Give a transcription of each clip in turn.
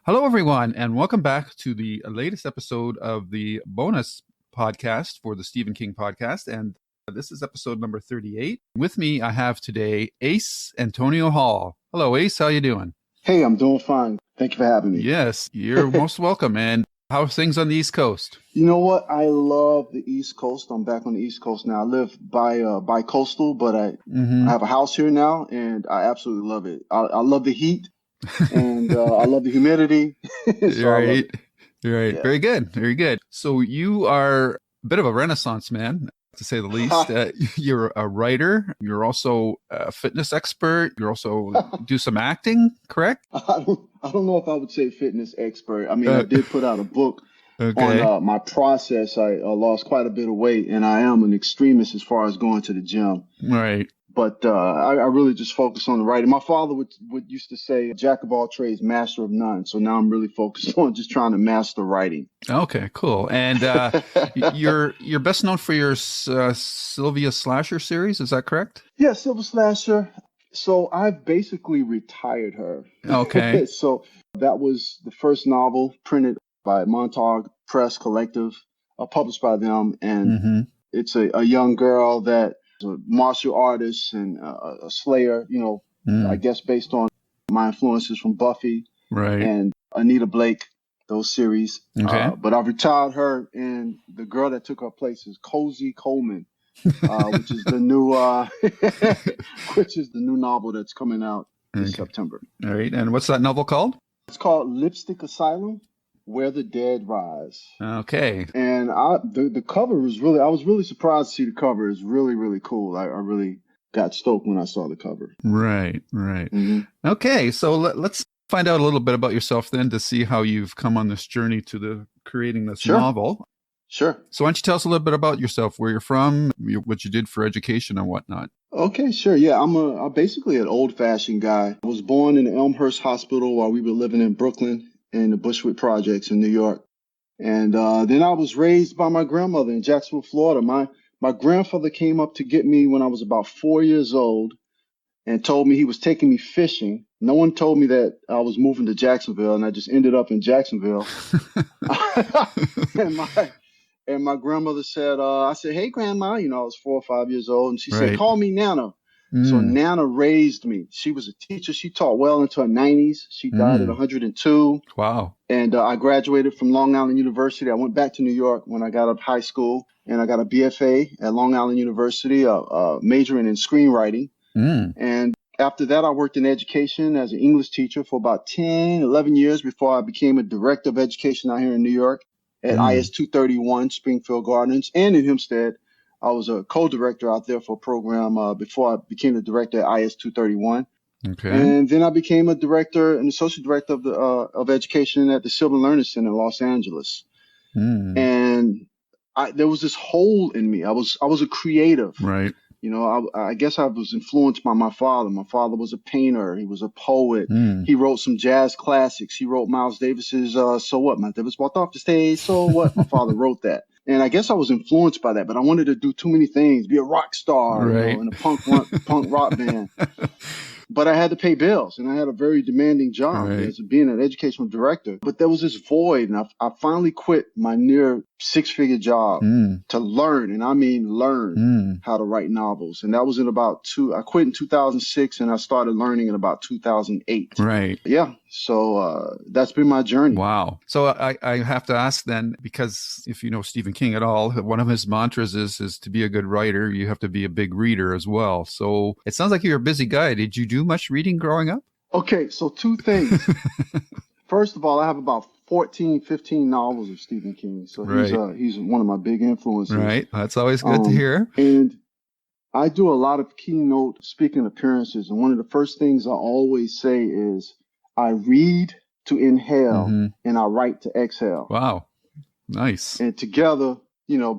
Hello, everyone, and welcome back to the latest episode of the bonus podcast for the Stephen King podcast. And this is episode number 38. With me, I have today Acemandese Hall. Hello, Ace. How you doing? Hey, I'm doing fine. Thank you for having me. Yes, you're most welcome. And how are things on the East Coast? You know what? I love the East Coast. I'm back on the East Coast now. I live by coastal, but I have a house here now, and I absolutely love it. I love the heat. And I love the humidity. So right. Right. Yeah. Very good. Very good. So you are a bit of a Renaissance man, to say the least. You're a writer. You're also a fitness expert. You also do some acting, correct? I don't know if I would say fitness expert. I mean, I did put out a book on my process. I lost quite a bit of weight, and I am an extremist as far as going to the gym. Right. But I really just focus on the writing. My father would used to say, "Jack of all trades, master of none." So now I'm really focused on just trying to master writing. Okay, cool. And you're best known for your Sylva Slasher series. Is that correct? Yeah, Sylva Slasher. So I've basically retired her. Okay. So that was the first novel printed by Montauk Press Collective, published by them, and it's a young girl that. A martial artist and a slayer, I guess based on my influences from Buffy and Anita Blake, those series. Okay. But I've retired her, and the girl that took her place is Cozy Coleman, which is the new novel that's coming out in September. All right. And what's that novel called? It's called Lipstick Asylum, Where the Dead Rise. Okay. And the cover was I was really surprised to see the cover. It's really, really cool. I really got stoked when I saw the cover. Right. Okay. So let's find out a little bit about yourself then to see how you've come on this journey to creating this novel. Sure. So why don't you tell us a little bit about yourself, where you're from, what you did for education and whatnot. Okay, sure. Yeah, I'm basically an old-fashioned guy. I was born in the Elmhurst Hospital while we were living in Brooklyn in the Bushwick Projects in New York. And then I was raised by my grandmother in Jacksonville, Florida. My grandfather came up to get me when I was about 4 years old and told me he was taking me fishing. No one told me that I was moving to Jacksonville, and I just ended up in Jacksonville. And my grandmother said, I said, "Hey, Grandma," I was 4 or 5 years old. And she said, "Call me Nana." So Nana raised me. She was a teacher. She taught well into her 90s. She died at 102. Wow. And I graduated from Long Island University. I went back to New York when I got out of high school, and I got a BFA at Long Island University, majoring in screenwriting. And after that, I worked in education as an English teacher for about 10, 11 years before I became a director of education out here in New York at IS 231 Springfield Gardens, and in Hempstead. I was a co-director out there for a program before I became the director at IS 231. Okay. And then I became an associate director of education at the Sylva Learning Center in Los Angeles. And there was this hole in me. I was a creative. Right. I guess I was influenced by my father. My father was a painter. He was a poet. He wrote some jazz classics. He wrote Miles Davis's "So What?" Miles Davis walked off the stage. So what? My father wrote that. And I guess I was influenced by that, but I wanted to do too many things, be a rock star, in a punk rock band. But I had to pay bills, and I had a very demanding job as being an educational director. But there was this void, and I finally quit my near six-figure job to learn, and I mean learn how to write novels. And that was I quit in 2006, and I started learning in about 2008. Right. Yeah. So that's been my journey. Wow. So I have to ask then, because if you know Stephen King at all, one of his mantras is to be a good writer, you have to be a big reader as well. So it sounds like you're a busy guy. Did you do much reading growing up? Okay. So two things. First of all, I have about 14, 15 novels of Stephen King. So he's one of my big influences. Right. That's always good to hear. And I do a lot of keynote speaking appearances. And one of the first things I always say is, I read to inhale and I write to exhale. Wow. Nice. And together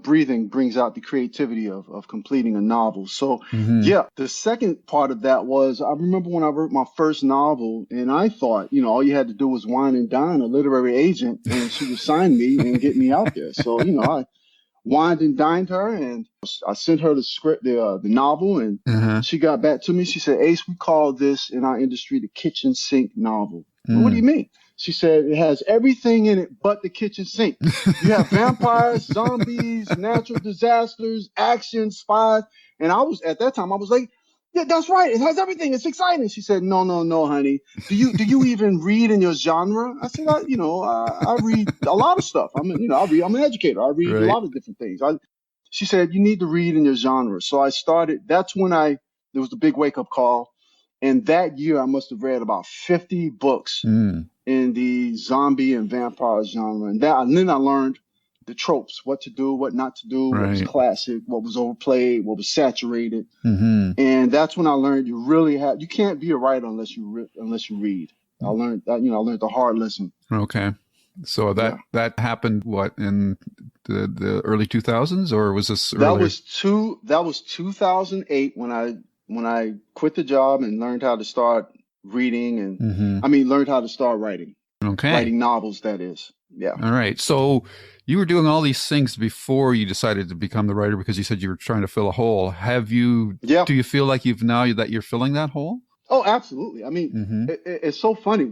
breathing brings out the creativity of completing a novel. So yeah, the second part of that was, I remember when I wrote my first novel, and I thought, all you had to do was wine and dine a literary agent and she would sign me and get me out there. So, I wined and dined her, and I sent her the script, the novel, and she got back to me. She said, Ace, we call this in our industry the kitchen sink novel. Well, what do you mean? She said, it has everything in it but the kitchen sink. You have vampires, zombies, natural disasters, action, spies. And at that time, I was like, yeah, that's right. It has everything. It's exciting. She said, no, honey. Do you even read in your genre? I said, I read a lot of stuff. I'm an educator. I read a lot of different things. She said, you need to read in your genre. So I started. That's when there was the big wake up call. And that year, I must have read about 50 books in the zombie and vampire genre. And then I learned the tropes, what to do, what not to do, what was classic, what was overplayed, what was saturated. And that's when I learned you can't be a writer unless you read. I learned that, I learned the hard lesson. Okay. So that happened in the early 2000s, or was this earlier? That was 2008 when I quit the job and learned how to start reading and learned how to start writing. Okay. Writing novels, that is. Yeah. All right. So you were doing all these things before you decided to become the writer, because you said you were trying to fill a hole. Do you feel like that you're filling that hole? Oh, absolutely. It's so funny.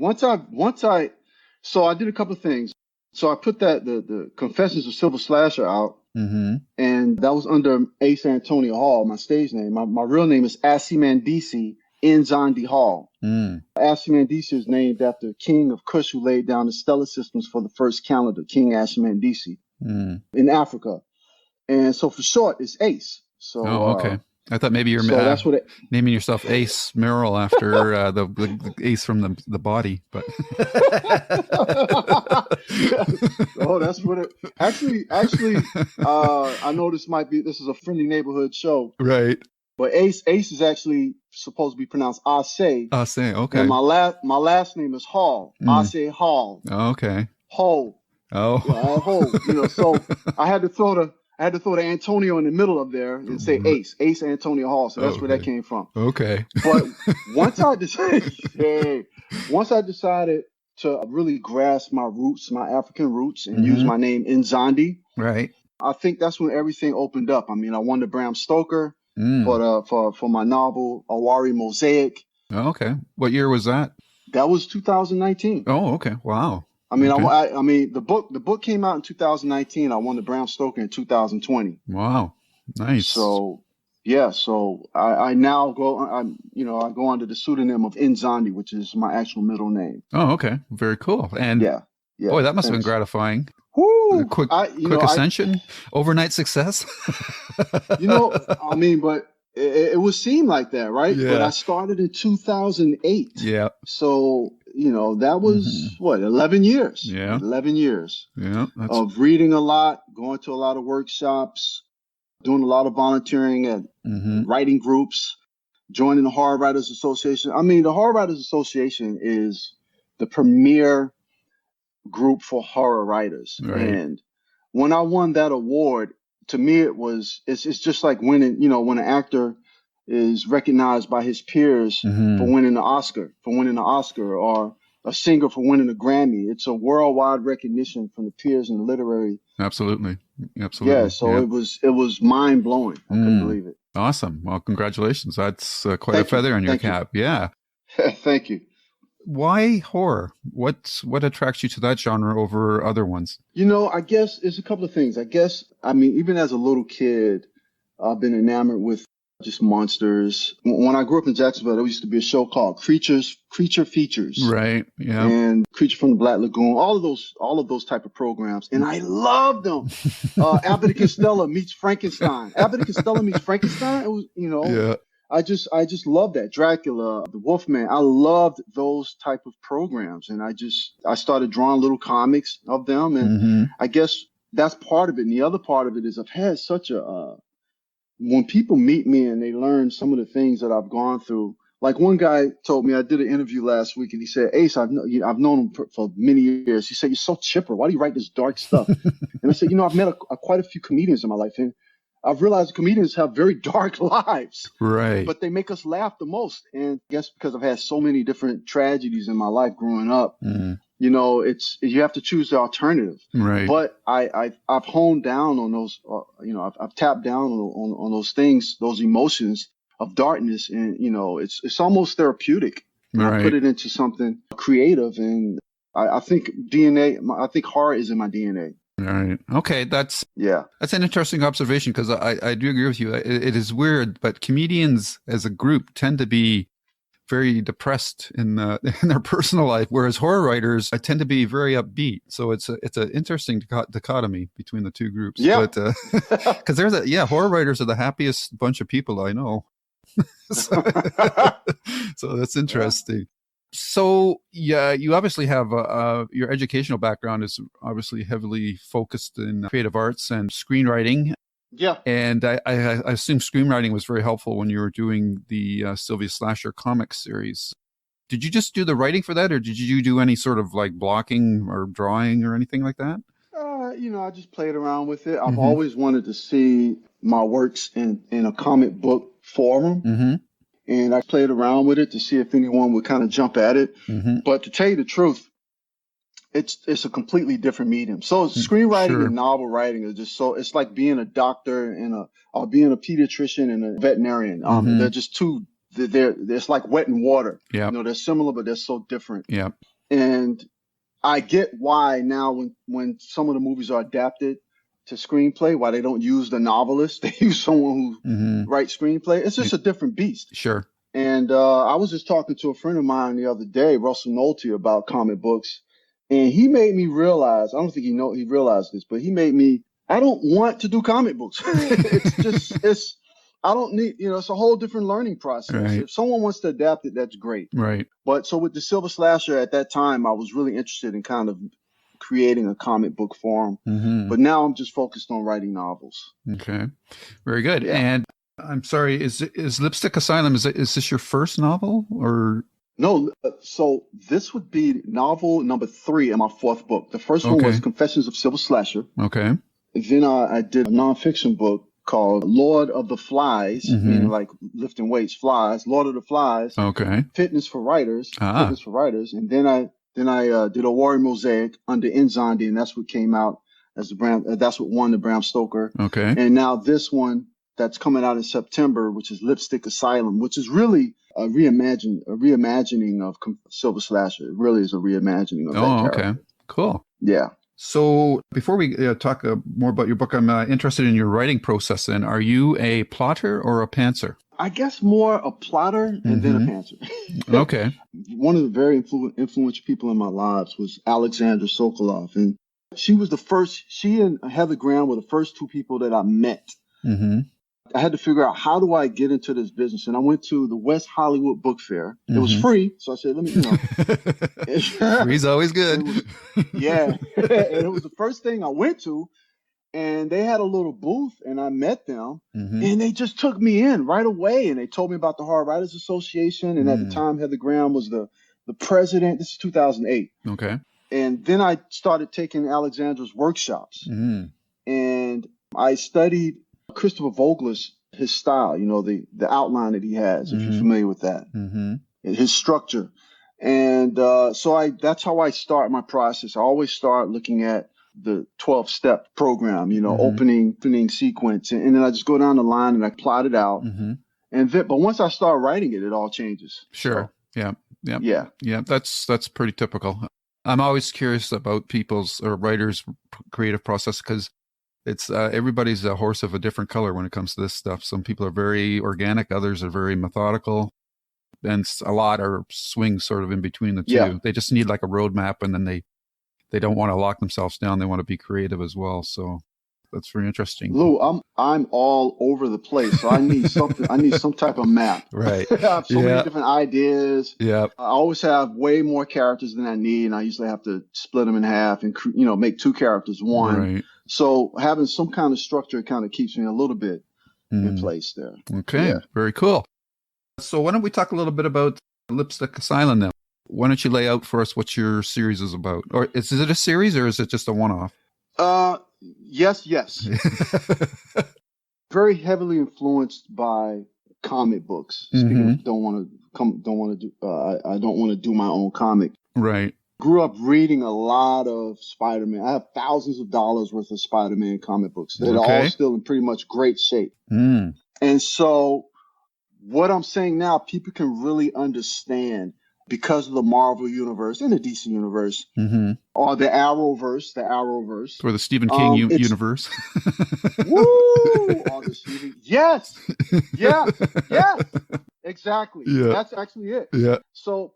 So I did a couple of things. So I put the Confessions of Sylva Slasher out, and that was under Acemandese Hall, my stage name. My real name is Acemandese Nzondi Hall. Acemandese is named after King of Kush, who laid down the stellar systems for the first calendar, King Acemandese in Africa. And so for short, it's Ace. So, okay. I thought maybe you're naming yourself Ace Merrill after the ace from the body, but oh, that's what it actually. I know this is a friendly neighborhood show, right? But Ace is actually supposed to be pronounced Ase. Ase, okay. And my last name is Hall. Ase Hall. Okay. Hall. Oh. Yeah, Hall. So I had to throw the Antonio in the middle of there and say Ace Antonio Hall. So that's where that came from. Okay. But once I decided to really grasp my roots, my African roots, and use my name Nzondi, right? I think that's when everything opened up. I won the Bram Stoker for my novel Awari Mosaic. Oh, okay. What year was that? That was 2019. Oh, okay. Wow. The book came out in 2019. I won the Bram Stoker in 2020. Wow, nice. So yeah, I now go. I go under the pseudonym of Nzondi, which is my actual middle name. Oh, okay, very cool. And yeah. Boy, that must have been gratifying. Woo! Quick ascension, overnight success. But it would seem like that, right? Yeah. But I started in 2008. Yeah. So, that was 11 years. Yeah. 11 years. Yeah. Of reading a lot, going to a lot of workshops, doing a lot of volunteering at writing groups, joining the Horror Writers Association. The Horror Writers Association is the premier group for horror writers. Right. And when I won that award, to me, it's just like winning, when an actor is recognized by his peers for winning the Oscar, or a singer for winning a Grammy. It's a worldwide recognition from the peers in the literary. Absolutely. Yeah. So it was mind blowing. I couldn't believe it. Awesome. Well, congratulations. That's quite a feather on your cap. Yeah. Thank you. Why horror? What attracts you to that genre over other ones? I guess it's a couple of things. Even as a little kid, I've been enamored with just monsters. When I grew up in Jacksonville, there used to be a show called Creature Features. Right. Yeah. And Creature from the Black Lagoon, all of those type of programs. And I loved them. Abbott and Costello meets Frankenstein. Abbott and Costello meets Frankenstein. It was, Yeah. I just love that. Dracula, the Wolfman. I loved those type of programs. And I started drawing little comics of them. And I guess that's part of it. And the other part of it is I've had such when people meet me and they learn some of the things that I've gone through Like one guy told me, I did an interview last week, and he said, Ace, I've known him for many years. He said, you're so chipper. Why do you write this dark stuff? And I said, I've met quite a few comedians in my life, and I've realized comedians have very dark lives. Right. But they make us laugh the most. And I guess because I've had so many different tragedies in my life growing up, you have to choose the alternative. Right. But I've honed down on those, I've tapped down on those things, those emotions of darkness, and it's almost therapeutic. Right. I put it into something creative, and I think I think horror is in my DNA. All right. Okay. That's an interesting observation, because I do agree with you. It is weird, but comedians as a group tend to be very depressed in their personal life, whereas horror writers tend to be very upbeat. So it's an interesting dichotomy between the two groups. Yeah. But because horror writers are the happiest bunch of people I know. So that's interesting. So you obviously have your educational background is obviously heavily focused in creative arts and screenwriting. Yeah. And I assume screenwriting was very helpful when you were doing the Sylva Slasher comic series. Did you just do the writing for that, or did you do any sort of like blocking or drawing or anything like that? I just played around with it. I've always wanted to see my works in a comic book forum. Mm-hmm. And I played around with it to see if anyone would kind of jump at it. Mm-hmm. But to tell you the truth, it's a completely different medium. So screenwriting and novel writing is just it's like being a doctor or being a pediatrician and a veterinarian. They're just it's like wet and water. Yeah. They're similar, but they're so different. Yeah. And I get why now when some of the movies are adapted to screenplay, why they don't use the novelist. They use someone who writes screenplay. It's just a different beast. Sure. And I was just talking to a friend of mine the other day, Russell Nolte, about comic books. And he made me realize, I don't think he realized this, but he made me, I don't want to do comic books. I don't need, it's a whole different learning process. Right. If someone wants to adapt it, that's great. Right. But so with the Sylva Slasher at that time, I was really interested in kind of creating a comic book form. Mm-hmm. But now I'm just focused on writing novels. Okay. Very good. Yeah. And I'm sorry, is Lipstick Asylum, is this your first novel or? No. So this would be novel number 3 in my 4th book. The first one was Confessions of Sylva Slasher. Okay. Then I did a nonfiction book called Lord of the Flies, meaning like lifting weights, flies, Lord of the Flies. Okay. Fitness for Writers. And then I did a Warrior Mosaic under Nzondi, and that's what came out as that's what won the Bram Stoker. Okay. And now this one that's coming out in September, which is Lipstick Asylum, which is really a reimagining of Sylva Slasher. It really is a reimagining of that character. Okay. Cool. Yeah. So before we talk more about your book, I'm interested in your writing process. Then, are you a plotter or a pantser? I guess more a plotter and then a pantser. Okay. One of the very influential people in my lives was Alexandra Sokolov, and she and Heather Graham were the first 2 people that I met. Mm-hmm. I had to figure out, how do I get into this business? And I went to the West Hollywood Book Fair. It was free. So I said, let me, Free's always good. And it was the first thing I went to. And they had a little booth, and I met them, and they just took me in right away. And they told me about the Horror Writers Association. And at the time, Heather Graham was the president. This is 2008. Okay. And then I started taking Alexandra's workshops. And I studied Christopher Vogler's, his style, the outline that he has, if you're familiar with that, his structure. And that's how I start my process. I always start looking at the 12-step program, opening sequence. And then I just go down the line and I plot it out. But once I start writing it, it all changes. Sure. So, yeah. That's pretty typical. I'm always curious about people's or writers' creative process, because it's everybody's a horse of a different color when it comes to this stuff. Some people are very organic, others are very methodical, and a lot are swings sort of in between the two. Yeah. They just need like a roadmap, and then they don't want to lock themselves down. They want to be creative as well. So that's very interesting. Lou, I'm all over the place. So I need something. I need some type of map. Right. I have so many different ideas. Yeah. I always have way more characters than I need, and I usually have to split them in half and make 2 characters one. Right. So having some kind of structure kind of keeps me a little bit in place there. Okay. Yeah. Very cool. So why don't we talk a little bit about Lipstick Asylum now? Why don't you lay out for us what your series is about? Or is it a series or is it just a one-off? Yes. Very heavily influenced by comic books. Speaking of, I don't want to do my own comic. Right. Grew up reading a lot of Spider-Man. I have thousands of dollars worth of Spider-Man comic books that are all still in pretty much great shape. And so what I'm saying now, people can really understand because of the Marvel universe and the DC universe, or the Arrowverse, or the Stephen King universe. Woo! Or the Stephen, yes, exactly. Yeah. That's actually it. Yeah. So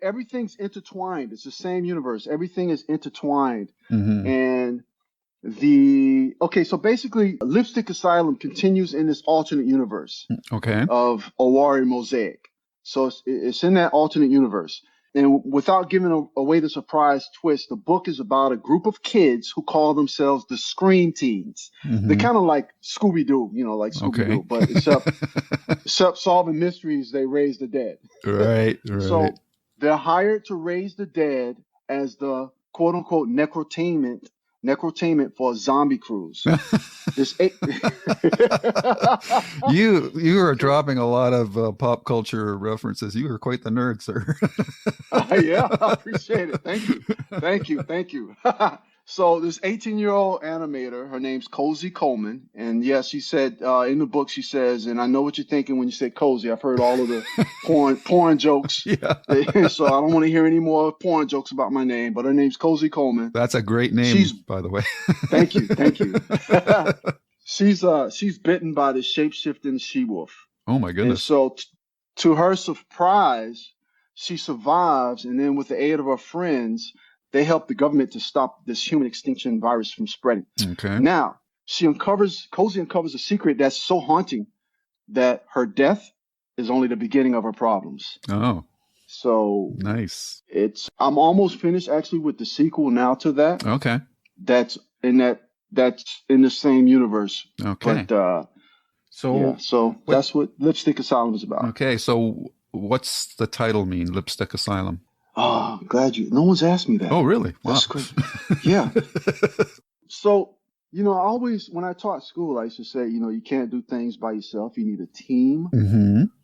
everything's intertwined. It's the same universe. Everything is intertwined, and so basically, Lipstick Asylum continues in this alternate universe of Owari Mosaic. So it's in that alternate universe. And without giving away the surprise twist, the book is about a group of kids who call themselves the Screen Teens. They're kind of like Scooby-Doo, like Scooby-Doo, but except solving mysteries, they raise the dead. Right. So they're hired to raise the dead as the quote-unquote necrotainment for a zombie cruise. You are dropping a lot of pop culture references. You are quite the nerd, sir. Yeah, I appreciate it. Thank you. So this 18-year-old animator, her name's Cozy Coleman, and yes, she said in the book, she says, and I know what you're thinking when you say Cozy. I've heard all of the porn jokes, so I don't want to hear any more porn jokes about my name. But her name's Cozy Coleman. That's a great name, by the way. Thank you. She's bitten by the shape-shifting she-wolf. Oh my goodness! And so, to her surprise, she survives, and then with the aid of her friends, they help the government to stop this human extinction virus from spreading. Okay. Now, Cozy uncovers a secret that's so haunting that her death is only the beginning of her problems. Oh. So nice. I'm almost finished actually with the sequel now to that. Okay. That's in the same universe. Okay. But that's what Lipstick Asylum is about. Okay. So what's the title mean? Lipstick Asylum. Oh, I'm glad no one's asked me that. Oh, really? Wow. That's great. Yeah. So, I always, when I taught school, I used to say, you can't do things by yourself. You need a team.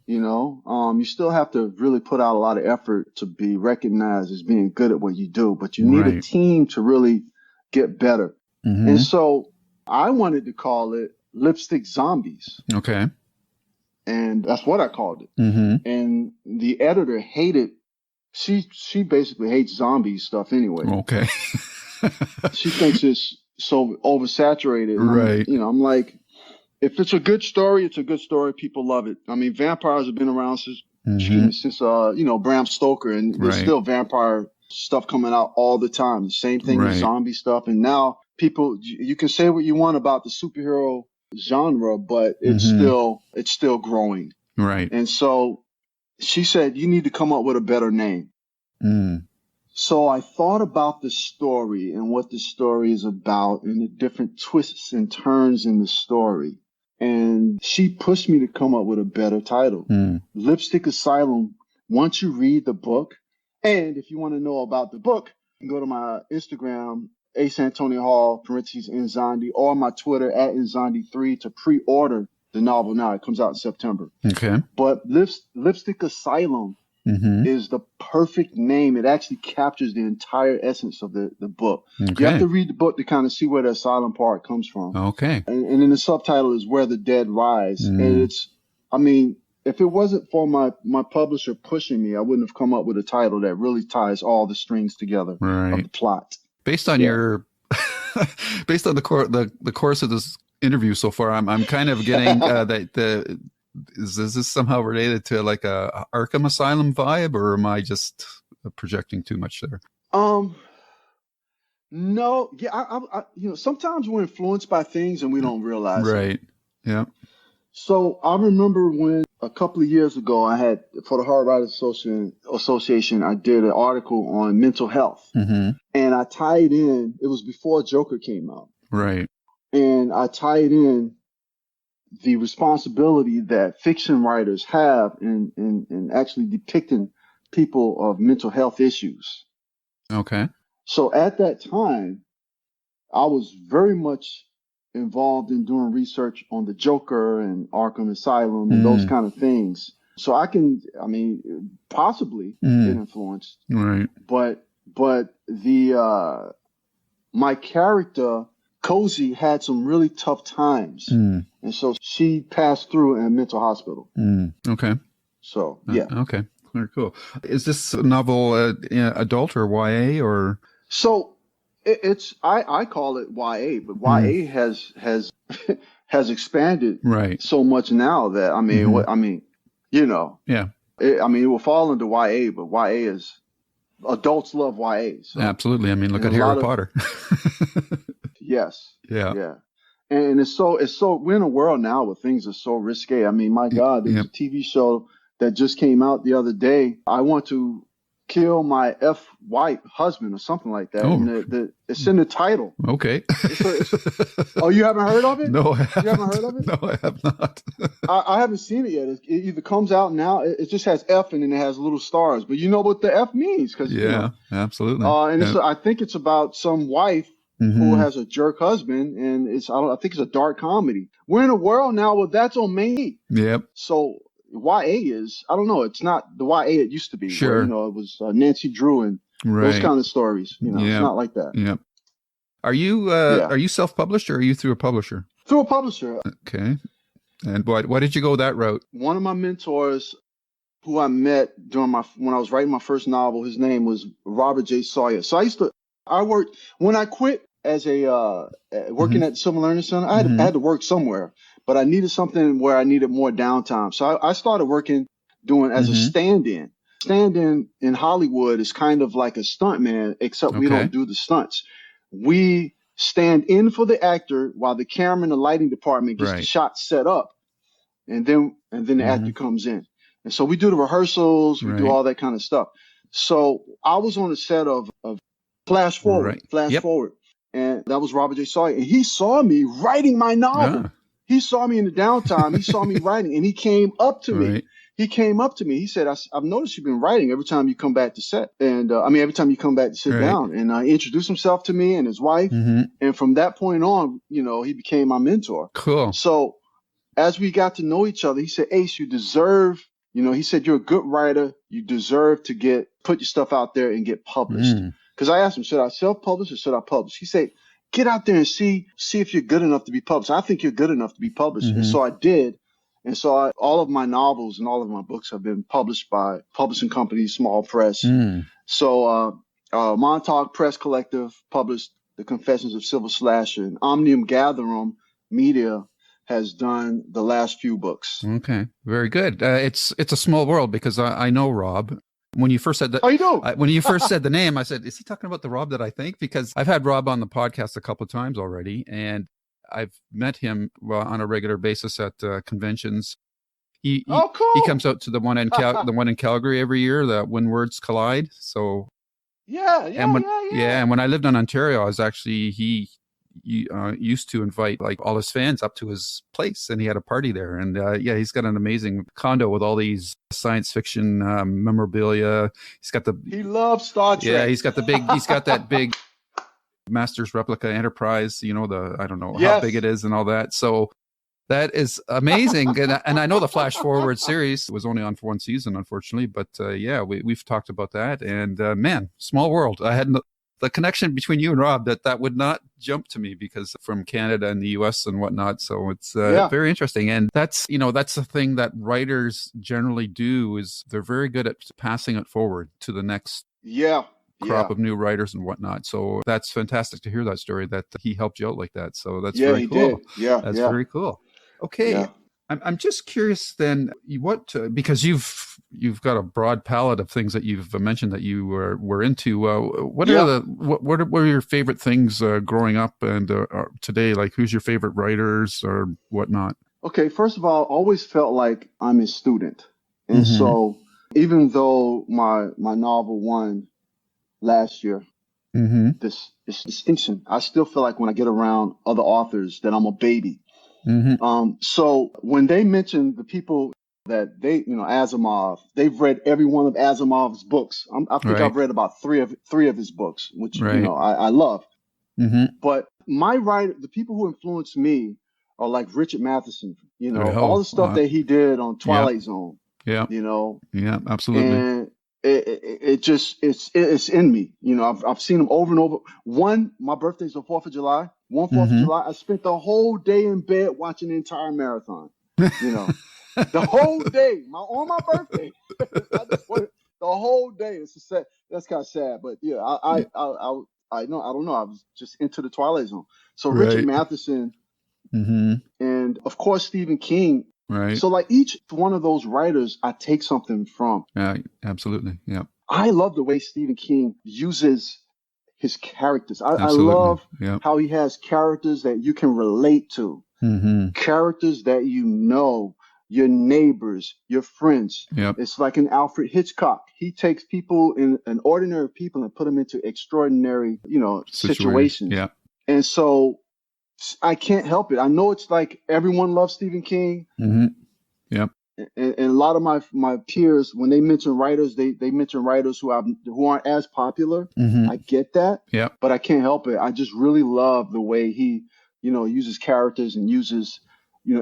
You still have to really put out a lot of effort to be recognized as being good at what you do, but you need a team to really get better. And so I wanted to call it Lipstick Zombies. Okay. And that's what I called it. And the editor hated. She basically hates zombie stuff anyway. Okay. She thinks it's so oversaturated. Right. I'm like, if it's a good story, it's a good story. People love it. I mean, vampires have been around since Bram Stoker, and there's still vampire stuff coming out all the time. The same thing with zombie stuff. And now people, you can say what you want about the superhero genre, but it's still growing. Right. And so she said, you need to come up with a better name. So I thought about the story and what the story is about and the different twists and turns in the story. And she pushed me to come up with a better title. Lipstick Asylum. Once you read the book, and if you want to know about the book, you can go to my Instagram, Acemandese Hall, Nzondi, or my Twitter @Nzondi3 to pre-order the novel now. It comes out in September. Okay. But Lipstick Asylum is the perfect name. It actually captures the entire essence of the book. Okay. You have to read the book to kind of see where the asylum part comes from. Okay. And then the subtitle is Where the Dead Rise. And if it wasn't for my publisher pushing me, I wouldn't have come up with a title that really ties all the strings together of the plot. Based on based on the course of this interview so far, I'm kind of getting that is this somehow related to like a Arkham Asylum vibe, or am I just projecting too much there? No, yeah, I sometimes we're influenced by things and we don't realize it. Right. Yeah. So I remember when a couple of years ago, I had for the Hard Writers Association, I did an article on mental health, and I tied in. It was before Joker came out. Right. And I tied in the responsibility that fiction writers have in actually depicting people of mental health issues. Okay. So at that time, I was very much involved in doing research on the Joker and Arkham Asylum and those kind of things. So possibly it influenced. Right. But the my character Cozy had some really tough times, and so she passed through in a mental hospital. Okay. So yeah. Okay. Very cool. Is this novel adult or YA or? So I call it YA, but YA has has expanded so much now that yeah. It will fall into YA, but YA is adults love YA. So. Absolutely. I mean, look at Harry Potter. Yes. Yeah. Yeah. And it's so we're in a world now where things are so risque. I mean, my God, there's a TV show that just came out the other day. I want to kill my white husband or something like that. And it's in the title. Okay. Oh, you haven't heard of it? No, I haven't. You haven't heard of it? No, I have not. I haven't seen it yet. It either comes out now. It just has F and then it has little stars. But you know what the F means? Absolutely. And I think it's about some wife who has a jerk husband, and I think it's a dark comedy. We're in a world now where that's on main. Yep. So YA is, I don't know, it's not the YA it used to be. Sure. Where, it was Nancy Drew and those kind of stories. It's not like that. Yeah. Are you self-published or are you through a publisher? Through a publisher. Okay. And why did you go that route? One of my mentors who I met when I was writing my first novel, his name was Robert J. Sawyer. So when I quit as working at the Sylva Learning Center, I had to work somewhere, but I needed something where I needed more downtime. So I started working doing as a stand-in. Stand-in in Hollywood is kind of like a stuntman, except we don't do the stunts. We stand in for the actor while the camera and the lighting department gets the shot set up, and then the actor comes in. And so we do the rehearsals, we do all that kind of stuff. So I was on the set of Flash Forward, and that was Robert J. Sawyer. And he saw me writing my novel. Yeah. He saw me in the downtime. He saw me writing, and he came up to me. He came up to me. He said, "I've noticed you've been writing every time you come back to set, and every time you come back to sit down." And he introduced himself to me and his wife, and from that point on, he became my mentor. Cool. So as we got to know each other, he said, "Ace, you deserve." He said, "You're a good writer. You deserve to put your stuff out there and get published." Because I asked him, should I self-publish or should I publish? He said, "Get out there and see if you're good enough to be published. I think you're good enough to be published." And so I did. And so all of my novels and all of my books have been published by publishing companies, small press. So Montauk Press Collective published The Confessions of Sylva Slasher, and Omnium Gatherum Media has done the last few books. Okay, very good. It's a small world because I know Rob. When you first said that, when you first said the name, I said, "Is he talking about the Rob that I think?" Because I've had Rob on the podcast a couple of times already, and I've met him on a regular basis at conventions. He comes out to the one in Calgary every year, the When Words Collide. So and when I lived in Ontario, I was actually he used to invite like all his fans up to his place, and he had a party there. And he's got an amazing condo with all these science fiction memorabilia. He loves Star Trek. Yeah, he's got that big Masters replica Enterprise. I don't know how big it is and all that. So that is amazing. and I know the Flash Forward series was only on for one season, unfortunately. But we've talked about that. And man, small world. I had the connection between you and Rob that would not jump to me because from Canada and the US and whatnot. So it's very interesting. And that's the thing that writers generally do is they're very good at passing it forward to the next crop of new writers and whatnot. So that's fantastic to hear that story that he helped you out like that. So that's very cool. That's very cool. Okay. Yeah. I'm just curious then, because you've got a broad palette of things that you've mentioned that you were into. What were your favorite things growing up and today? Like, who's your favorite writers or whatnot? Okay, first of all, I always felt like I'm a student, and so even though my novel won last year, this distinction, I still feel like when I get around other authors that I'm a baby. So when they mentioned the people that they, Asimov, they've read every one of Asimov's books. I think I've read about three of his books, which, I love. But the people who influenced me are like Richard Matheson, all the stuff that he did on Twilight Zone, Yeah, absolutely. And it's in me. I've seen him over and over. My birthday's the 4th of July. 4th of July, I spent the whole day in bed watching the entire marathon. The whole day, on my birthday. The whole day. That's kind of sad, but yeah, I don't know. I was just into the Twilight Zone. So Richard Matheson, and of course Stephen King. Right. So like each one of those writers, I take something from. Yeah, absolutely. Yeah. I love the way Stephen King uses his characters. I love how he has characters that you can relate to, characters that your neighbors, your friends. It's like an Alfred Hitchcock. He takes people ordinary people and put them into extraordinary, situations. Yeah. And so I can't help it. I know it's like everyone loves Stephen King. Yep. And a lot of my peers, when they mention writers, they mention writers who aren't as popular. I get that. Yeah. But I can't help it. I just really love the way he, uses characters and uses,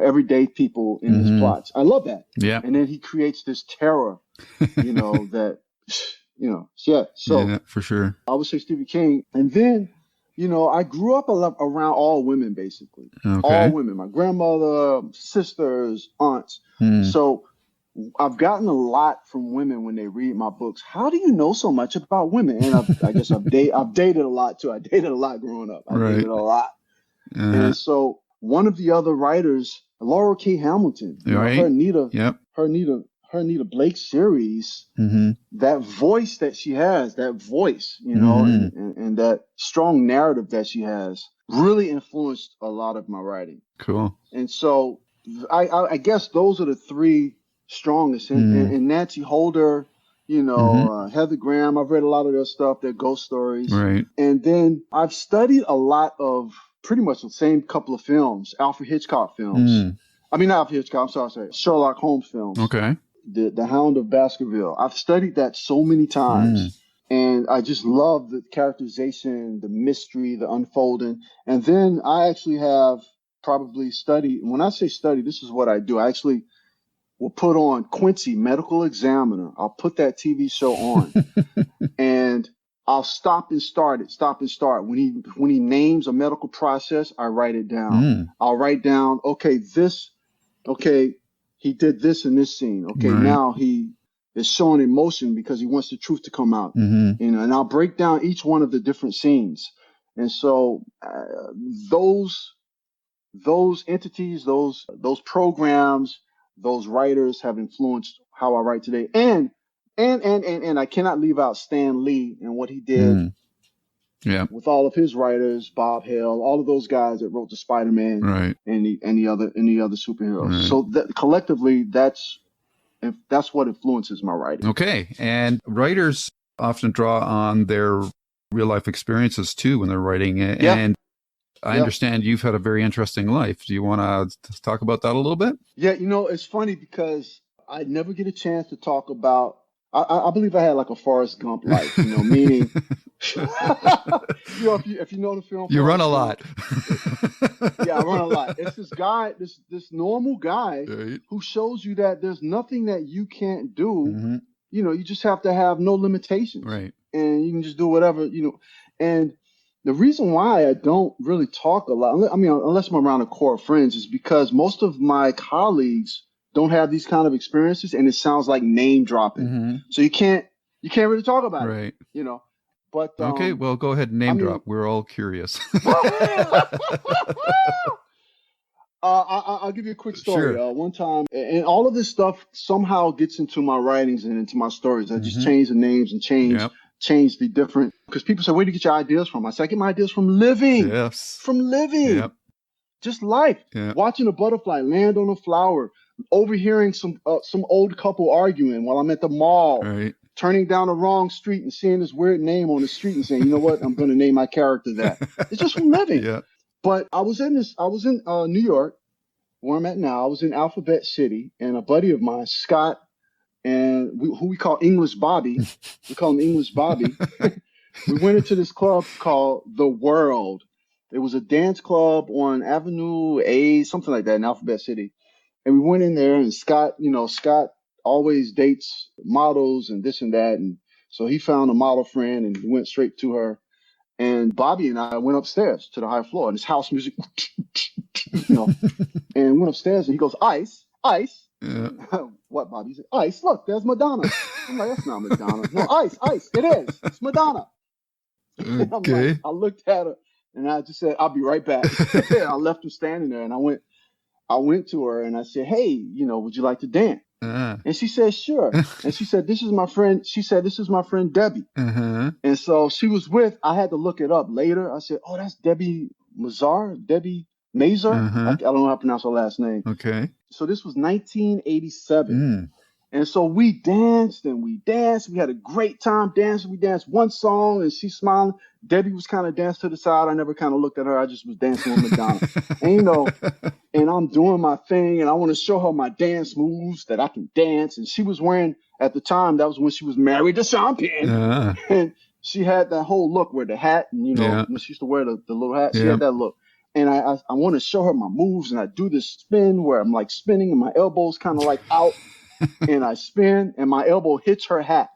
everyday people in his plots. I love that. Yeah. And then he creates this terror, that, So for sure. I would say Stephen King. And then, I grew up around all women, basically. Okay. All women. My grandmother, sisters, aunts. So I've gotten a lot from women when they read my books. How do you know so much about women? And I guess I've dated a lot too. I dated a lot growing up. I dated a lot. And so one of the other writers, Laura K. Hamilton, her Anita Blake series, that voice that she has, and that strong narrative that she has really influenced a lot of my writing. Cool. And so I guess those are the three strongest. And Nancy Holder, Heather Graham, I've read a lot of their stuff, their ghost stories. Right. And then I've studied a lot of pretty much the same couple of films, Alfred Hitchcock films. I mean, not Alfred Hitchcock, I'm sorry, Sherlock Holmes films. Okay. The Hound of Baskerville. I've studied that so many times. And I just love the characterization, the mystery, the unfolding. And then I actually have probably studied, when I say study, this is what I do. I actually will put on Quincy, Medical Examiner. I'll put that TV show on and I'll stop and start it. When he names a medical process, I write it down. I'll write down, he did this in this scene. Now he is showing emotion because he wants the truth to come out. And I'll break down each one of the different scenes. And so those entities, those programs, those writers have influenced how I write today. And I cannot leave out Stan Lee and what he did with all of his writers, Bob Hale, all of those guys that wrote the Spider-Man and the other superheroes. So collectively, that's what influences my writing. Okay. And writers often draw on their real life experiences too when they're writing. And I understand you've had a very interesting life. Do you want to talk about that a little bit? Yeah, it's funny because I never get a chance to talk about, I believe I had like a Forrest Gump life, meaning, if you know the film. You run a lot. Yeah, I run a lot. It's this guy, this normal guy who shows you that there's nothing that you can't do. You just have to have no limitations. Right. And you can just do whatever, and the reason why I don't really talk a lot, I mean, unless I'm around a core of friends, is because most of my colleagues don't have these kind of experiences, and it sounds like name dropping. So you can't really talk about it, But okay, well, go ahead and name drop. We're all curious. I'll give you a quick story. Sure. One time, and all of this stuff somehow gets into my writings and into my stories. I just change the names and change the different, because people say, where do you get your ideas from? I say, I get my ideas from living. Yes. From living. Just life. Watching a butterfly land on a flower, overhearing some old couple arguing while I'm at the mall, turning down the wrong street and seeing this weird name on the street and saying, you know what, I'm going to name my character that. It's just from living. But I was in New York, where I'm at now, I was in Alphabet City, and a buddy of mine, Scott, and who we call English Bobby, we call him English Bobby. We went into this club called The World. It was a dance club on Avenue A, something like that, in Alphabet City. And we went in there, and Scott always dates models and this and that. And so he found a model friend, and he went straight to her. And Bobby and I went upstairs to the high floor, and it's house music, and went upstairs, and he goes, "Ice, ice." Yeah. What, Bobby? He said, "Ice, look, there's Madonna." I'm like, "That's not Madonna." "No, ice, it is. It's Madonna." Okay. I looked at her, and I just said, "I'll be right back." I left him standing there, and I went to her, and I said, "Hey, would you like to dance?" And she said, "Sure." And she said, "This is my friend." She said, "This is my friend Debbie." And so she was with. I had to look it up later. I said, "Oh, that's Debbie Mazar, Debbie Mazar." I don't know how to pronounce her last name. Okay. So this was 1987. And so we danced and we danced. We had a great time dancing. We danced one song, and she's smiling. Debbie was kind of dancing to the side. I never kind of looked at her. I just was dancing with Madonna. And I'm doing my thing, and I want to show her my dance moves that I can dance. And she was wearing, at the time, that was when she was married to Sean Penn. And she had that whole look with the hat, and when she used to wear the little hat, she had that look. And I want to show her my moves, and I do this spin where I'm like spinning, and my elbow's kind of like out. And I spin, and my elbow hits her hat.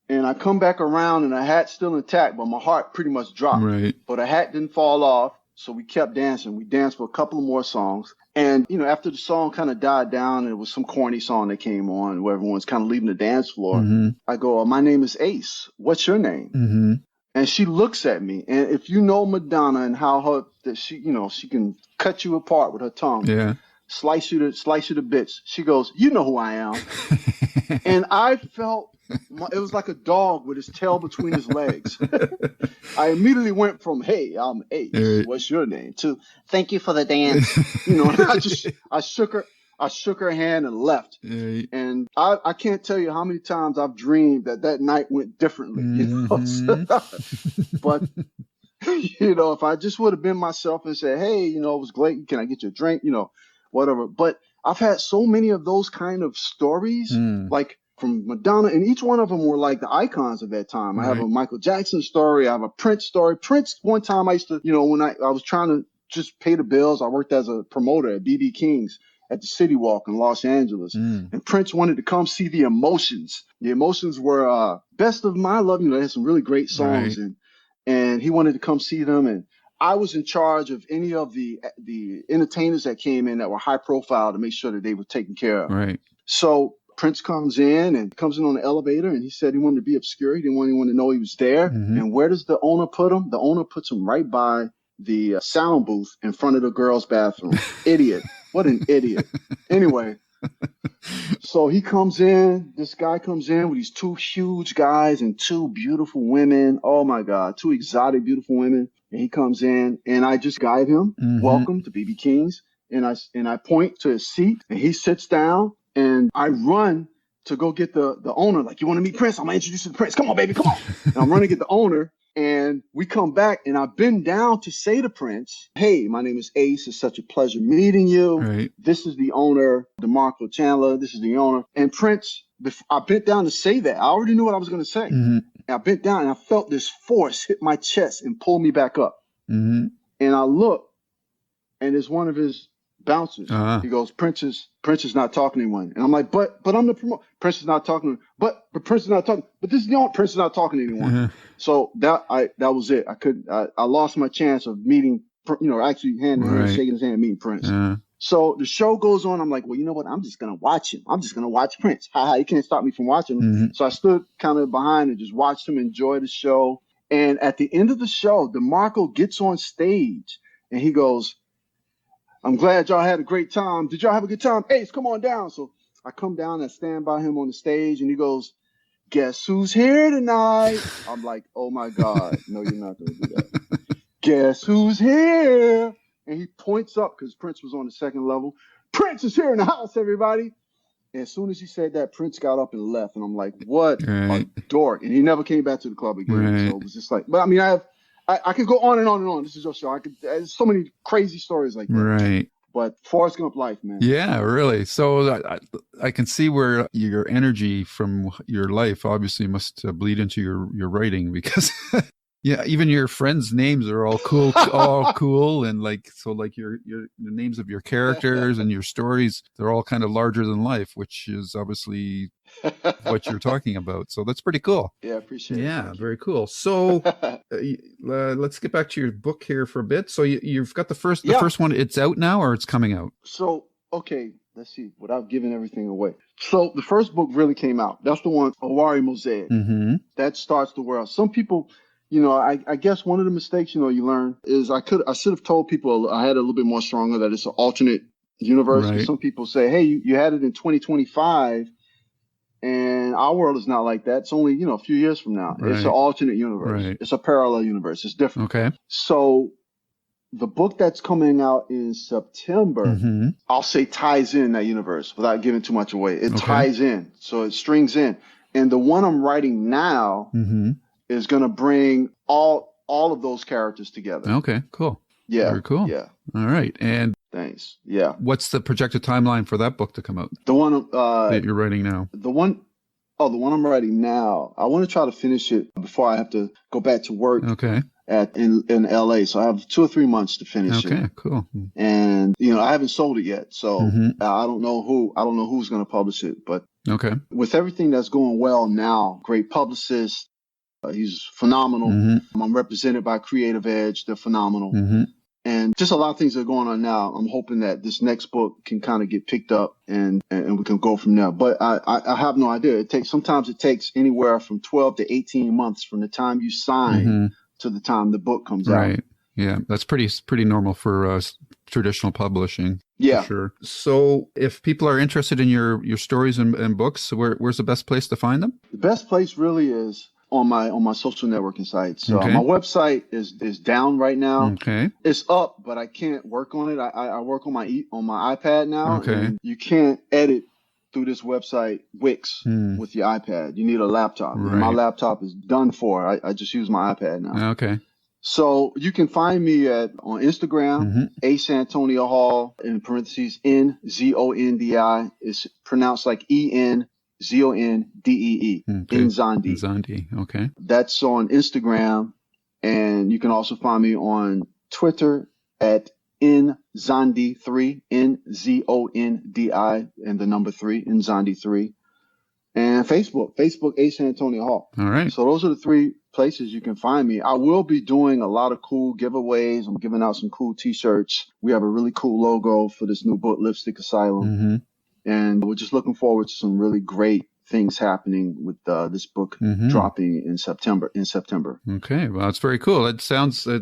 And I come back around, and the hat's still intact, but my heart pretty much dropped. Right. But the hat didn't fall off, so we kept dancing. We danced for a couple of more songs. And, after the song kind of died down, and it was some corny song that came on where everyone's kind of leaving the dance floor, I go, "My name is Ace. What's your name?" And she looks at me. And if you know Madonna and how she can cut you apart with her tongue. Yeah. Slice you to bits. She goes, "You know who I am." And I felt it was like a dog with his tail between his legs. I immediately went from, "Hey, I'm Ace. What's your name?" to "Thank you for the dance." I shook her hand and left. And I can't tell you how many times I've dreamed that night went differently. But if I just would have been myself and said, "Hey, it was great. Can I get you a drink?" Whatever. But I've had so many of those kind of stories, like from Madonna, and each one of them were like the icons of that time. I have a Michael Jackson story. I have a Prince story. Prince, one time I used to, when I was trying to just pay the bills, I worked as a promoter at BB King's at the City Walk in Los Angeles. And Prince wanted to come see the Emotions. The Emotions were Best of My Love. They had some really great songs, and he wanted to come see them. And I was in charge of any of the entertainers that came in that were high profile to make sure that they were taken care of. Right. So Prince comes in on the elevator, and he said he wanted to be obscure. He didn't want anyone to know he was there. And where does the owner put him? The owner puts him right by the sound booth in front of the girls' bathroom. Idiot. What an idiot. Anyway, so he comes in. This guy comes in with these two huge guys and two beautiful women. Oh, my God. Two exotic, beautiful women. And he comes in, and I just guide him. Welcome to BB King's. And I point to his seat, and he sits down, and I run to go get the owner. Like, "You want to meet Prince? I'm going to introduce you to Prince. Come on, baby, come on." And I'm running to get the owner, and we come back, and I bend down to say to Prince, "Hey, my name is Ace. It's such a pleasure meeting you. Right. This is the owner, DeMarco Chandler. This is the owner." And Prince, I bent down to say that. I already knew what I was going to say. And I bent down, and I felt this force hit my chest and pull me back up. And I look, and it's one of his bouncers. He goes, Prince is not talking to anyone. And I'm like, but I'm the promoter. Prince is not talking to him. But Prince is not talking. But this is the only Prince is not talking to anyone. So that was it. I lost my chance of meeting, actually shaking his hand and meeting Prince. So the show goes on. I'm like, well, you know what? I'm just going to watch him. I'm just going to watch Prince. You can't stop me from watching him. So I stood kind of behind and just watched him enjoy the show. And at the end of the show, DeMarco gets on stage and he goes, "I'm glad y'all had a great time. Did y'all have a good time? Ace, come on down." So I come down and stand by him on the stage, and he goes, "Guess who's here tonight?" I'm like, "Oh my God, no, you're not going to do that." "Guess who's here?" And he points up because Prince was on the second level. "Prince is here in the house, everybody." And as soon as he said that, Prince got up and left. And I'm like, what a dork. And he never came back to the club again. So it was just like, but I mean, I could go on and on and on. This is your show. There's so many crazy stories like that. Right. but Forrest Gump life, man. Yeah, really. So I can see where your energy from your life obviously must bleed into your writing, because yeah, even your friends' names are all cool, and like, so like the names of your characters and your stories, they're all kind of larger than life, which is obviously what you're talking about. So that's pretty cool. Yeah, appreciate it. Yeah, very cool. So let's get back to your book here for a bit. So you've got the first one. It's out now, or it's coming out? So, okay, let's see, without giving everything away. So the first book really came out. That's the one, Awari Mosaic. Mm-hmm. That starts the world. Some people, you know, I guess one of the mistakes, you know, you learn is I should have told people I had it a little bit more stronger that it's an alternate universe. Right. Some people say, hey, you had it in 2025. And our world is not like that. It's only, you know, a few years from now. Right. It's an alternate universe. Right. It's a parallel universe. It's different. Okay. So the book that's coming out in September, I'll say ties in that universe without giving too much away. It ties in. So it strings in. And the one I'm writing now is going to bring all of those characters together. Okay, cool. Yeah. Very cool. Yeah. All right. And thanks. Yeah. What's the projected timeline for that book to come out? The one that you're writing now. The one I'm writing now. I want to try to finish it before I have to go back to work. Okay. In LA. So I have 2 or 3 months to finish it. Okay, cool. And you know, I haven't sold it yet. So I don't know who's going to publish it, but with everything that's going well now, great publicist. He's phenomenal. I'm represented by Creative Edge. They're phenomenal. And just a lot of things that are going on now. I'm hoping that this next book can kind of get picked up and we can go from there. But I have no idea. Sometimes it takes anywhere from 12 to 18 months from the time you sign to the time the book comes out. Right. Yeah. That's pretty normal for traditional publishing. Yeah. For sure. So if people are interested in your stories and books, where's the best place to find them? The best place really is on my social networking sites. So my website is down right now. Okay. It's up, but I can't work on it. I work on my iPad now. Okay. And you can't edit through this website Wix with your iPad. You need a laptop. Right. My laptop is done for. I just use my iPad now. Okay. So you can find me on Instagram, Acemandese Hall, in parentheses, Nzondi. It's pronounced like Enzondee. Nzondi. Nzondi. Okay. That's on Instagram. And you can also find me on Twitter at Nzondi3, Nzondi, and the number 3, Nzondi3. And Facebook Acemandese Hall. All right. So those are the 3 places you can find me. I will be doing a lot of cool giveaways. I'm giving out some cool T-shirts. We have a really cool logo for this new book, Lipstick Asylum. And we're just looking forward to some really great things happening with this book dropping in September. Okay. Well, it's very cool. It sounds a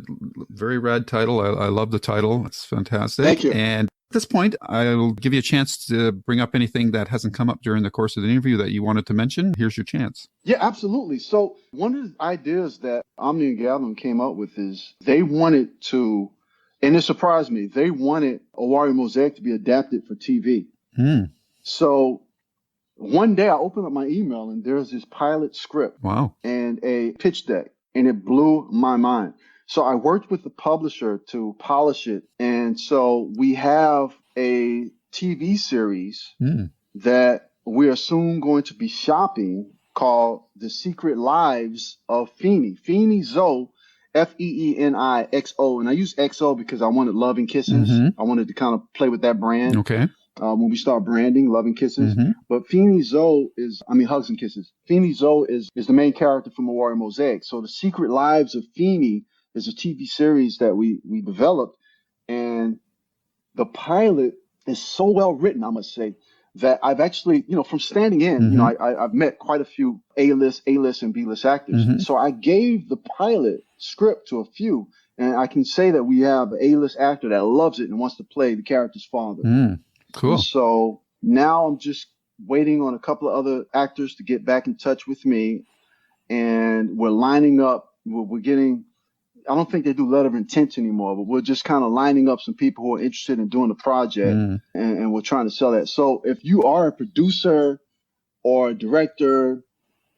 very rad title. I love the title. It's fantastic. Thank you. And at this point, I'll give you a chance to bring up anything that hasn't come up during the course of the interview that you wanted to mention. Here's your chance. Yeah, absolutely. So one of the ideas that Omni and Galvin came up with is they wanted to, and it surprised me, they wanted Awari Mosaic to be adapted for TV. So one day I opened up my email and there's this pilot script and a pitch deck, and it blew my mind. So I worked with the publisher to polish it. And so we have a TV series that we are soon going to be shopping called The Secret Lives of Feeny. Feeny Zoe, Feenixo. And I use XO because I wanted Love and Kisses. I wanted to kind of play with that brand. Okay. When we start branding Love and Kisses. But Feeny Zoe Hugs and Kisses. Feeny Zoe is the main character from Awari Mosaic. So The Secret Lives of Feeny is a TV series that we developed. And the pilot is so well written, I must say, that I've actually, from standing in, I've met quite a few A-list and B-list actors. So I gave the pilot script to a few, and I can say that we have an A-list actor that loves it and wants to play the character's father. Cool. And so now I'm just waiting on a couple of other actors to get back in touch with me, and we're lining up. We're getting, I don't think they do letter of intent anymore, but we're just kind of lining up some people who are interested in doing the project, and we're trying to sell that. So if you are a producer or a director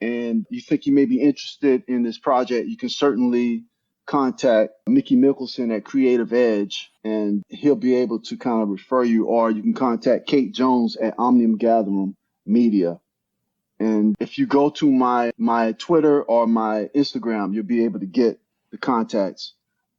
and you think you may be interested in this project, you can certainly contact Mickey Mickelson at Creative Edge, and he'll be able to kind of refer you, or you can contact Kate Jones at Omnium Gathering Media. And if you go to my Twitter or my Instagram, you'll be able to get the contacts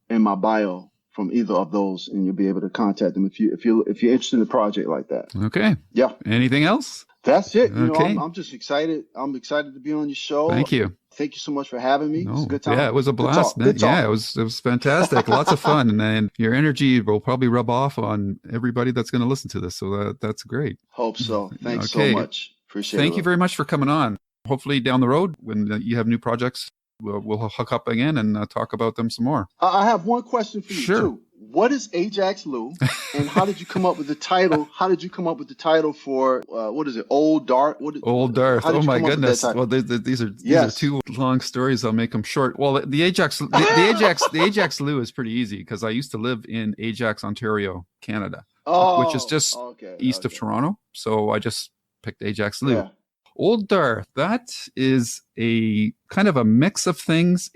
in my bio from either of those, and you'll be able to contact them if you're interested in a project like that. Okay. Yeah. Anything else? That's it. Okay. I'm just excited. I'm excited to be on your show. Thank you. Thank you so much for having me. It was a good time. Yeah, it was a blast. Good talk. Yeah, it was fantastic. Lots of fun. And your energy will probably rub off on everybody that's going to listen to this. So that's great. Hope so. Thanks so much. Appreciate it. Thank you very much for coming on. Hopefully down the road when you have new projects, we'll hook up again and talk about them some more. I have one question for you too. What is Ajax Lou, and how did you come up with the title? How did you come up with the title for what is it? Old Darth. Old Darth. Oh my goodness! Well, these are two long stories. I'll make them short. Well, the Ajax Lou is pretty easy because I used to live in Ajax, Ontario, Canada, which is just east of Toronto. So I just picked Ajax Lou. Yeah. Old Darth, that is a kind of a mix of things.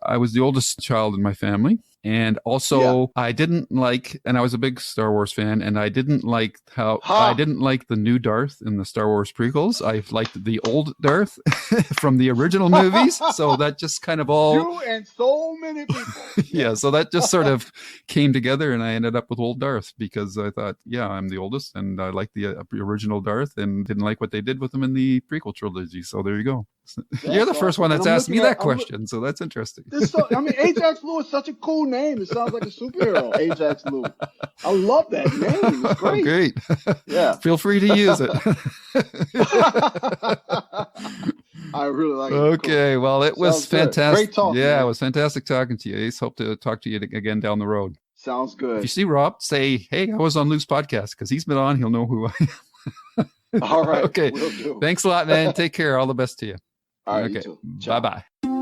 I was the oldest child in my family. And also, I didn't like, and I was a big Star Wars fan, and I didn't like I didn't like the new Darth in the Star Wars prequels. I liked the old Darth from the original movies. So that just kind of all. You and so many people. Yeah, so that just sort of came together, and I ended up with Old Darth because I thought, I'm the oldest, and I like the original Darth, and didn't like what they did with him in the prequel trilogy. So there you go. You're the first one that's asked me that question, so that's interesting. Ajax Lou is such a cool name. It sounds like a superhero, Ajax Lou. I love that name. It's great. Great. Yeah. Feel free to use it. I really like it. Okay, cool. Well, it was fantastic. Great talk. Yeah, man. It was fantastic talking to you, Ace. Hope to talk to you again down the road. Sounds good. If you see Rob, say, hey, I was on Lou's podcast, because he's been on. He'll know who I am. All right. Okay. Thanks a lot, man. Take care. All the best to you. All right. Okay. You too. Bye-bye.